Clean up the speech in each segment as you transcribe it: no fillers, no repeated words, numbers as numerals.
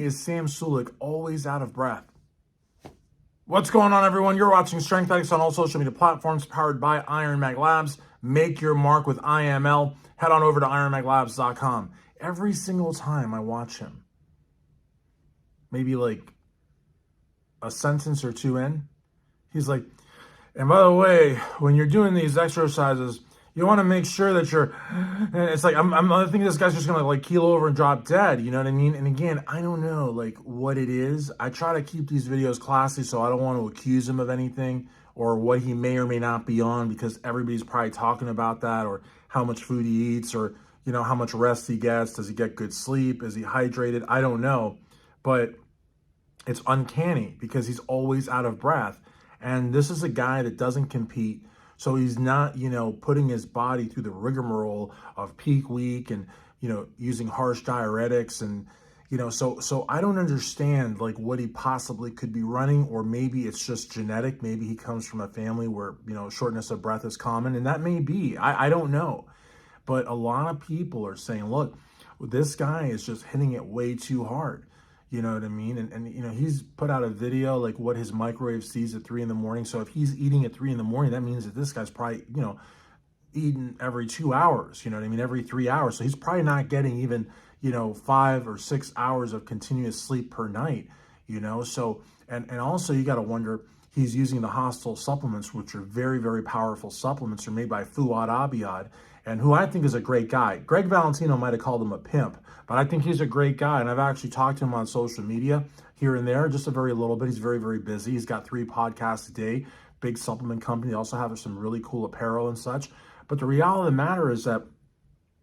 is Sam Sulek always out of breath? What's going on, everyone? You're watching Strength Addicts on all social media platforms, powered by Iron Mag Labs. Make your mark with IML. Head on over to ironmaglabs.com. Every single time I watch him, maybe like a sentence or two in, he's like, and by the way, when you're doing these exercises, you want to make sure that you're, and it's like, I think this guy's just going to like keel over and drop dead. You know what I mean? And again, I don't know like what it is. I try to keep these videos classy, so I don't want to accuse him of anything or what he may or may not be on, because everybody's probably talking about that, or how much food he eats, or, you know, how much rest he gets. Does he get good sleep? Is he hydrated? I don't know. But it's uncanny because he's always out of breath. And this is a guy that doesn't compete. So he's not, you know, putting his body through the rigmarole of peak week and, you know, using harsh diuretics. And, you know, so I don't understand like what he possibly could be running, or maybe it's just genetic. Maybe he comes from a family where, you know, shortness of breath is common, and that may be, I don't know. But a lot of people are saying, look, this guy is just hitting it way too hard. You know what I mean? And you know, he's put out a video like what his microwave sees at 3 in the morning. So if he's eating at 3 in the morning, that means that this guy's probably, you know, eating every 2 hours, you know what I mean? Every 3 hours. So he's probably not getting even, you know, 5 or 6 hours of continuous sleep per night, you know? So, and also you got to wonder, he's using the hostile supplements, which are very, very powerful supplements. They're made by Fuad Abiad, and who I think is a great guy. Greg Valentino might have called him a pimp, but I think he's a great guy. And I've actually talked to him on social media here and there, just a very little bit. He's very, very busy. He's got 3 podcasts a day, big supplement company. They also have some really cool apparel and such. But the reality of the matter is that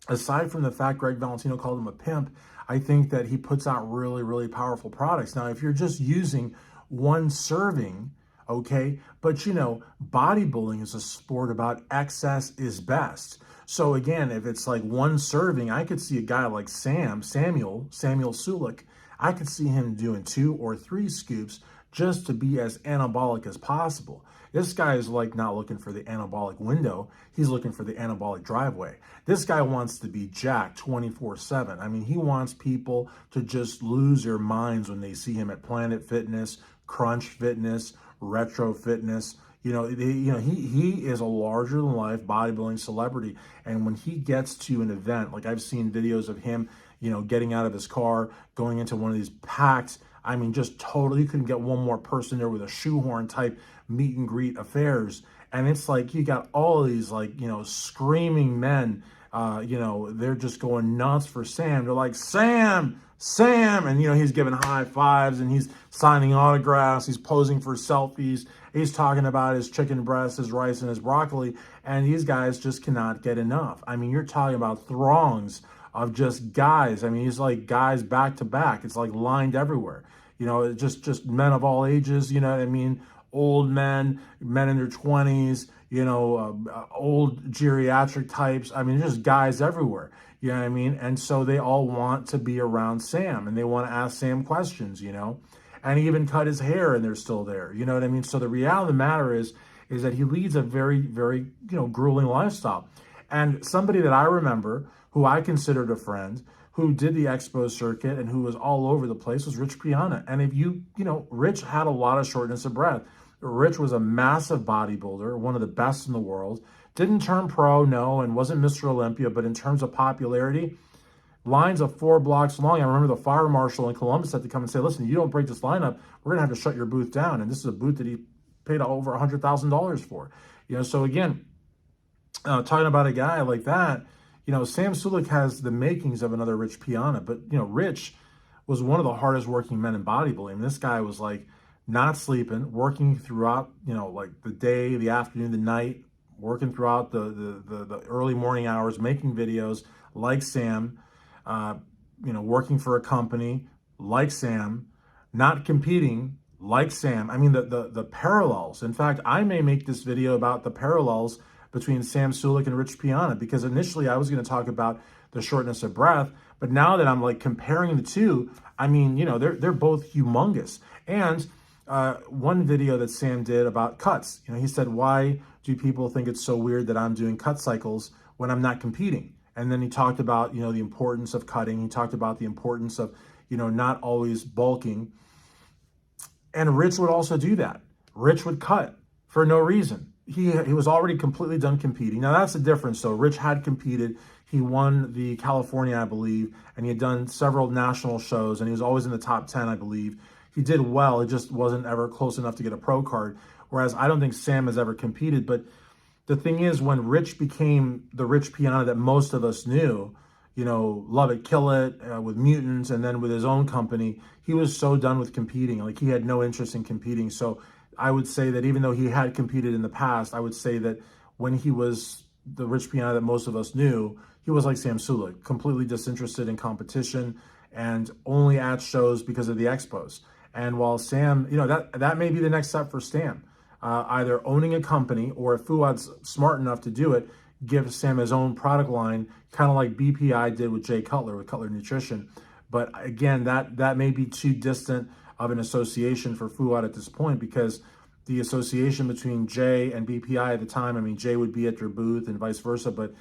aside from the fact Greg Valentino called him a pimp, I think that he puts out really, really powerful products. Now, if you're just using one serving, okay, but you know, bodybuilding is a sport about excess is best. So again, if it's like one serving, I could see a guy like Samuel Sulek, I could see him doing 2 or 3 scoops just to be as anabolic as possible. This guy is like not looking for the anabolic window. He's looking for the anabolic driveway. This guy wants to be jacked 24/7. I mean, he wants people to just lose their minds when they see him at Planet Fitness, Crunch Fitness, Retro Fitness. You know, he is a larger than life bodybuilding celebrity. And when he gets to an event, like I've seen videos of him, you know, getting out of his car, going into one of these packed, I mean, just totally, you couldn't get one more person there with a shoehorn type meet and greet affairs. And it's like, you got all of these like, you know, screaming men, you know, they're just going nuts for Sam. They're like, Sam. And, you know, he's giving high fives and he's signing autographs. He's posing for selfies. He's talking about his chicken breast, his rice, and his broccoli. And these guys just cannot get enough. I mean, you're talking about throngs of just guys. I mean, he's like guys back to back. It's like lined everywhere. You know, just men of all ages, you know what I mean? Old men, men in their 20s, you know, old geriatric types. I mean, just guys everywhere. You know what I mean? And so they all want to be around Sam, and they want to ask Sam questions, you know? And he even cut his hair and they're still there. You know what I mean? So the reality of the matter is that he leads a very, very, you know, grueling lifestyle. And somebody that I remember, who I considered a friend, who did the expo circuit and who was all over the place, was Rich Piana. And if you know, Rich had a lot of shortness of breath. Rich was a massive bodybuilder, one of the best in the world. Didn't turn pro, no, and wasn't Mr. Olympia, but in terms of popularity, lines of 4 blocks long. I remember the fire marshal in Columbus had to come and say, listen, you don't break this lineup, we're gonna have to shut your booth down. And this is a booth that he paid over $100,000 for. You know, so again, talking about a guy like that, you know, Sam Sulek has the makings of another Rich Piana, but you know, Rich was one of the hardest working men in bodybuilding. This guy was like not sleeping, working throughout, you know, like the day, the afternoon, the night, working throughout the early morning hours, making videos like Sam, you know, working for a company like Sam, not competing like Sam. I mean, the parallels. In fact, I may make this video about the parallels between Sam Sulek and Rich Piana, because initially I was going to talk about the shortness of breath, but now that I'm like comparing the two, I mean, you know, they're both humongous. And one video that Sam did about cuts, you know, he said, why do people think it's so weird that I'm doing cut cycles when I'm not competing? And then he talked about, you know, the importance of cutting. He talked about the importance of, not always bulking. And Rich would also do that. Rich would cut for no reason. He was already completely done competing. Now that's the difference. So Rich had competed. He won the California, I believe, and he had done several national shows, and he was always in the top 10, I believe. He did well. It just wasn't ever close enough to get a pro card. Whereas I don't think Sam has ever competed. But the thing is, when Rich became the Rich Piana that most of us knew, Love It, Kill It, with Mutants, and then with his own company, he was so done with competing. Like, he had no interest in competing. So I would say that even though he had competed in the past, I would say that when he was the Rich Piana that most of us knew, he was like Sam Sulek, completely disinterested in competition and only at shows because of the expos. And while Sam, that may be the next step for Sam, either owning a company, or if Fuad's smart enough to do it, give Sam his own product line, kind of like BPI did with Jay Cutler, with Cutler Nutrition. But again, that may be too distant of an association for Fuad at this point, because the association between Jay and BPI at the time, I mean, Jay would be at your booth and vice versa, but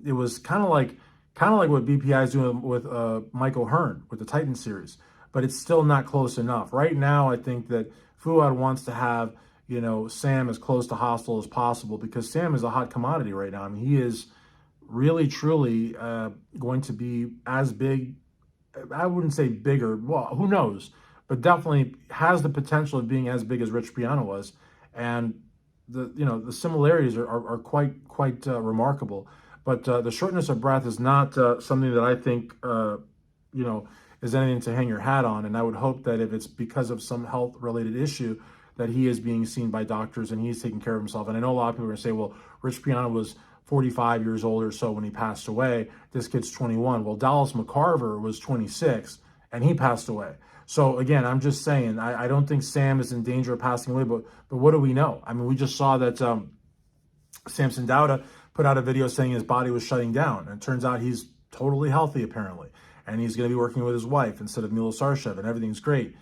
it was kind of like what BPI is doing with Mike O'Hearn with the Titan series, but it's still not close enough. Right now, I think that Fuad wants to have, Sam as close to hostile as possible, because Sam is a hot commodity right now. I mean, he is really, truly going to be as big. I wouldn't say bigger. Well, who knows? But definitely has the potential of being as big as Rich Piana was. And the similarities are quite remarkable. But the shortness of breath is not something that I think, is anything to hang your hat on. And I would hope that if it's because of some health-related issue, that he is being seen by doctors and he's taking care of himself. And I know a lot of people are going to say, well, Rich Piana was 45 years old or so when he passed away. This kid's 21. Well, Dallas McCarver was 26 and he passed away. So again, I'm just saying, I don't think Sam is in danger of passing away, but what do we know? I mean, we just saw that Samson Dauda put out a video saying his body was shutting down. And it turns out he's totally healthy, apparently. And he's going to be working with his wife instead of Mila Sarshev, and everything's great.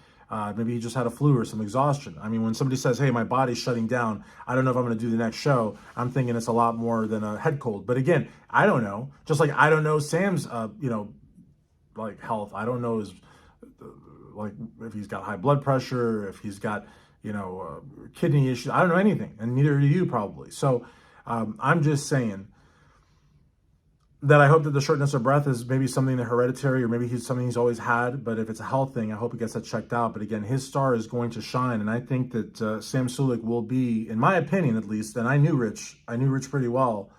Maybe he just had a flu or some exhaustion. I mean, when somebody says, hey, my body's shutting down, I don't know if I'm going to do the next show, I'm thinking it's a lot more than a head cold. But again, I don't know. Just like I don't know Sam's, like health. I don't know his, like if he's got high blood pressure, if he's got, kidney issues. I don't know anything, and neither do you probably. So I'm just saying that I hope that the shortness of breath is maybe something that hereditary, or maybe something he's always had. But if it's a health thing, I hope he gets that checked out. But again, his star is going to shine. And I think that Sam Sulek will be, in my opinion at least, and I knew Rich pretty well.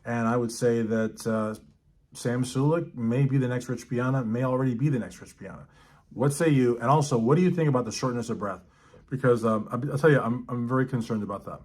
And I would say that Sam Sulek may be the next Rich Piana, may already be the next Rich Piana. What say you? And also, what do you think about the shortness of breath? Because I'll tell you, I'm very concerned about that.